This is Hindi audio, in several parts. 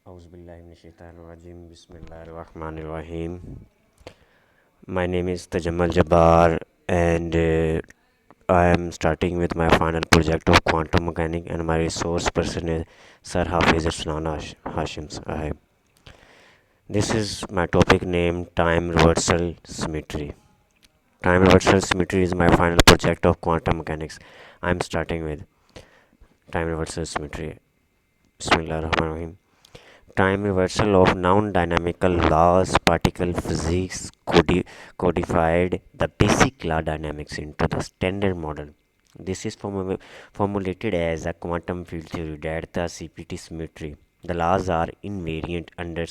Auzubillahiminash-shaytanir-rajim. Bismillahir-rahmanir-rahim. My name is Tajamal Jabbar, and I am starting with my final project of quantum mechanics, and my resource person is Sir Hafiz Aslan Hashim Sahib. This is my topic named Time Reversal Symmetry. Time Reversal Symmetry is my final project of quantum mechanics. I am starting with Time Reversal Symmetry. Bismillahir-rahmanir-rahim. Time reversal of non-dynamical laws, particle physics codified the basic law dynamics into the standard model. This is formulated as a quantum field theory that the CPT symmetry. The laws are invariant under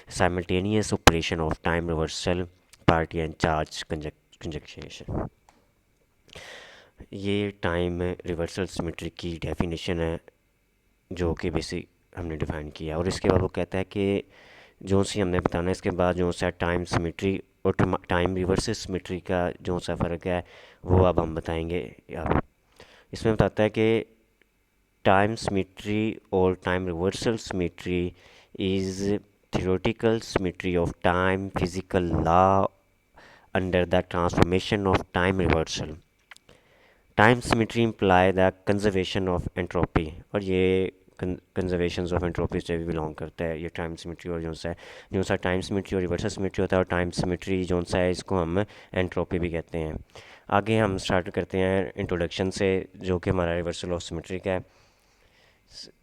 simultaneous operation of time reversal, party and charge conjugation. ये टाइम रिवर्सल सिमेट्री की डेफिनेशन है जो कि बेसिक हमने डिफाइन किया, और इसके बाद वो कहता है कि जो सी हमने बताना है इसके बाद जो सा टाइम सिमेट्री और टाइम रिवर्सल सिमेट्री का जो सा फ़र्क है वो अब हम बताएंगे। अब इसमें बताता है कि टाइम सिमेट्री और time reversal symmetry is theoretical symmetry of time physical law under the transformation of time reversal. Time symmetry imply the conservation of entropy, और ये कंजर्वेशन ऑफ एंट्रोपी से भी बिलोंग करता है ये टाइम सिमेट्री। और जो सा टाइम सिमेट्री और रिवर्सल सिमेट्री होता है, और टाइम सिमेट्री जो सा है इसको हम एंट्रोपी भी कहते हैं। आगे हम स्टार्ट करते हैं इंट्रोडक्शन से, जो कि हमारा रिवर्सल ऑफ सिमेट्री का है।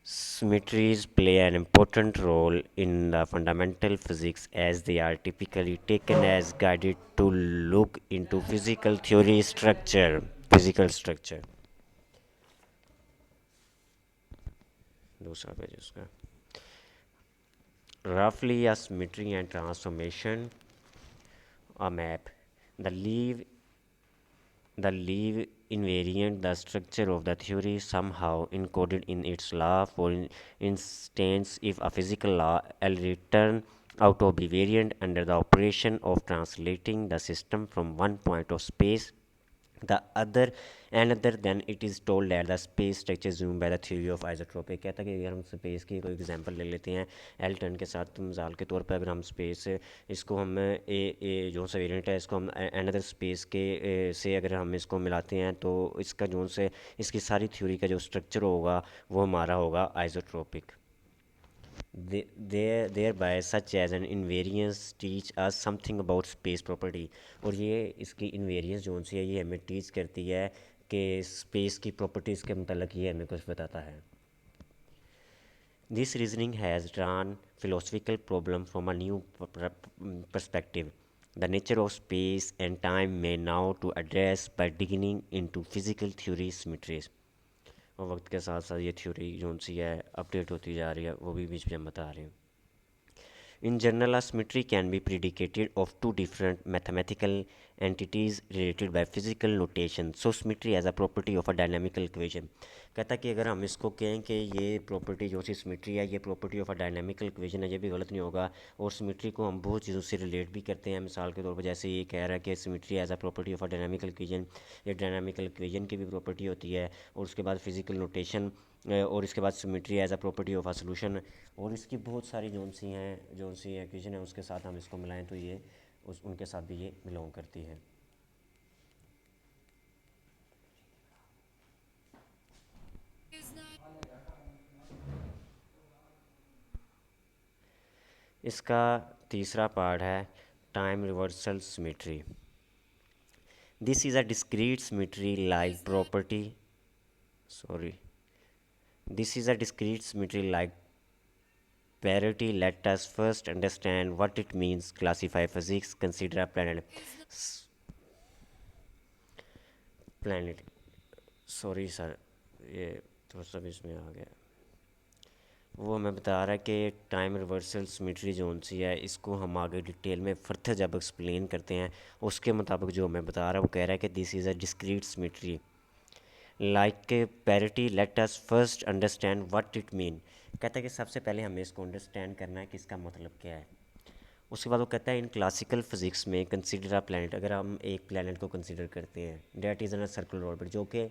Symmetries play an important role in the fundamental physics as they are typically taken as guided to look into physical theory structure. दूसरा पेज उसका roughly a symmetry and transformation, a map. The leave invariant the structure of the theory somehow encoded in its law. For instance, if a physical law L return out to be variant under the operation of translating the system from one point of space the another, then it is told that the space structure assumed by the theory of isotropic. कहता है कि अगर हम स्पेस की कोई एग्जांपल ले लेते हैं एल टर्न के साथ, तो मिसाल के तौर पर अगर हम स्पेस इसको हम ए जो सा वेरिएंट है इसको हम अनदर स्पेस के से अगर हम इसको मिलाते हैं तो इसका जो से इसकी सारी थ्योरी का जो स्ट्रक्चर होगा वो हमारा होगा isotropic. thereby such as an invariance teach us something about space property, और ये इसकी इन्वेरियंस जो सी है ये हमें टीच करती है कि स्पेस की प्रॉपर्टीज़ के मतलब ये हमें कुछ बताता है। This reasoning has drawn philosophical problem from a new perspective. The nature of space and time may now to address by digging into physical theory symmetries. और वक्त के साथ साथ ये थ्योरी जो सी है अपडेट होती जा रही है, वो भी बीच में हम बता रहे हैं। In general, a symmetry can be predicated of two different mathematical entities related by physical notation. So, symmetry as a property of a dynamical equation. कहता है कि अगर हम इसको कहें कि ये प्रॉपर्टी जो सी सिमेट्री है ये property of a dynamical equation है, ये भी गलत नहीं होगा। और सिमेट्री को हम बहुत चीज़ों से रिलेट भी करते हैं। मिसाल के तौर पर जैसे ये कह रहा है कि symmetry as a property of a dynamical equation, ये डायनामिकल इक्वेशन की भी प्रॉपर्टी होती है। और उसके बाद फिजिकल नोटेशन, और इसके बाद symmetry as a property of a solution, और इसकी बहुत सारी जो सी इक्वेशन है उसके साथ हम इसको मिलाएं तो ये उनके साथ भी ये बिलोंग करती है। इसका तीसरा पार्ट है time reversal symmetry. This is a discrete symmetry like property This is a discrete symmetry like parity. Let us first understand what it means. Classify physics. Consider a planet. Sorry sir, ये थोड़ा सा भी इसमें आ गया। वो हमें बता रहा है कि टाइम रिवर्सल सिमेट्री जो सी है इसको हम आगे डिटेल में फर्दर जब एक्सप्लेन करते हैं उसके मुताबिक जो हमें बता रहा है वो कह रहा है कि this is a discrete symmetry like parity. Let us first understand what it mean. कहता है कि सबसे पहले हमें इसको अंडरस्टैंड करना है कि इसका मतलब क्या है। उसके बाद वो कहता है इन क्लासिकल फिजिक्स में कंसीडर अ प्लैनेट, अगर हम एक प्लैनेट को कंसीडर करते हैं that is in a circular orbit, जो कि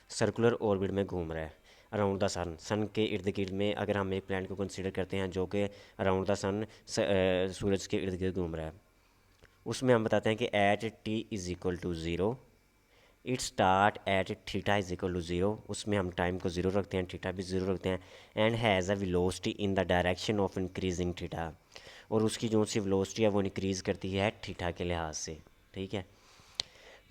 सर्कुलर ऑर्बिट में घूम रहा है। अराउंड द सन, सन के इर्द गिर्द में अगर हम एक प्लैनेट को कंसिडर करते हैं जो कि अराउंड द सन सूरज के इर्द गिर्द घूम रहा है, उसमें हम बताते हैं कि at T is equal to zero it start at theta is equal to zero, उसमें हम टाइम को ज़ीरो रखते हैं, थीटा भी ज़ीरो रखते हैं, and has a velocity in the direction of increasing theta, और उसकी जो सी वेलोसिटी है वो इंक्रीज़ करती है थीटा के लिहाज से, ठीक है।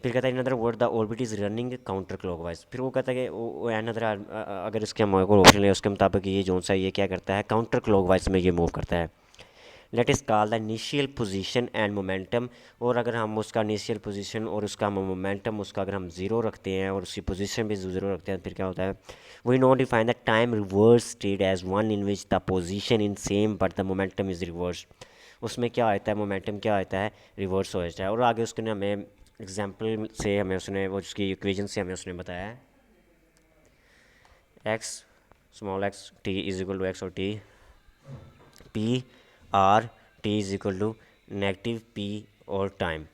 फिर कहता है another word the orbit is running counter clockwise, फिर वो कहता है कि अनदर अगर इसके हम और ऑप्शन है उसके मुताबिक ये जो सा ये क्या करता है, काउंटर क्लॉकवाइज में ये मूव करता है। लेट इस call the initial position and momentum, और अगर हम उसका इनिशियल पोजीशन और उसका मोमेंटम उसका अगर हम ज़ीरो रखते हैं और उसकी पोजीशन भी ज़ीरो रखते हैं, फिर क्या होता है, we not define the time reverse state as one in which the position in same but the momentum is reverse, उसमें क्या आता है, मोमेंटम क्या आता है, रिवर्स हो जाता है। और आगे उसने हमें एग्जाम्पल से हमें उसने वो उसकी इक्वेशन से हमें उसने बताया है X small X T is equal to X और T P R T is equal to negative P और टाइम।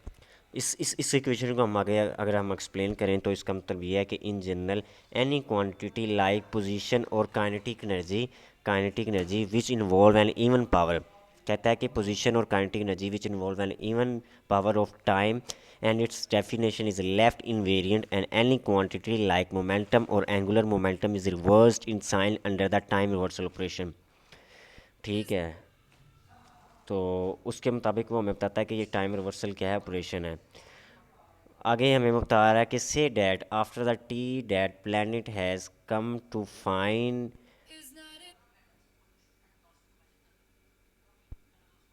इस इक्वेशन को हम आगे अगर हम एक्सप्लेन करें तो इसका मतलब ये है कि in general any quantity like position और kinetic energy which involve an even power, कहता है कि पोजीशन और kinetic energy which involve an even power of time and its definition is left invariant and any quantity like momentum और angular momentum is reversed in sign under the time reversal operation, ठीक है। तो उसके मुताबिक वो हमें बताता है कि ये टाइम रिवर्सल क्या है, ऑपरेशन है। आगे हमें बता रहा है कि say that after the T that planet has come to fine